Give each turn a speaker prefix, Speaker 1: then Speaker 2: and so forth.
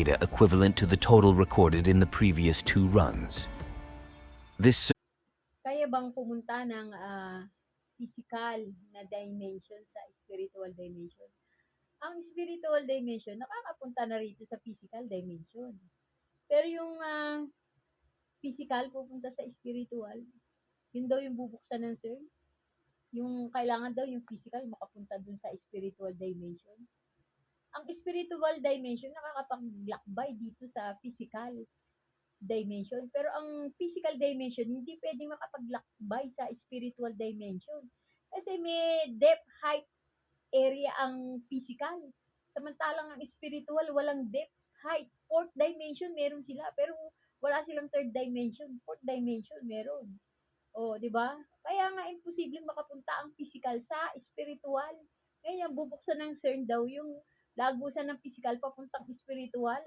Speaker 1: data equivalent to the total recorded in the previous 2 runs. This
Speaker 2: Kaya bang pumunta ng physical na dimension sa spiritual dimension? Ang spiritual dimension, nakakapunta na rito sa physical dimension. Pero yung physical pupunta sa spiritual, yun daw yung bubuksan ng CERN. Yung kailangan daw yung physical makapunta dun sa spiritual dimension. Ang spiritual dimension nakakapaglakbay dito sa physical dimension. Pero ang physical dimension, hindi pwedeng makapaglakbay sa spiritual dimension. Kasi may depth, height, area ang physical. Samantalang ang spiritual, walang depth, height. Fourth dimension, meron sila. Pero wala silang third dimension. Fourth dimension, meron. O, di ba? Kaya nga, imposibleng makapunta ang physical sa spiritual. Ngayon, bubuksan ng CERN daw yung lagusan ng physical papuntang spiritual.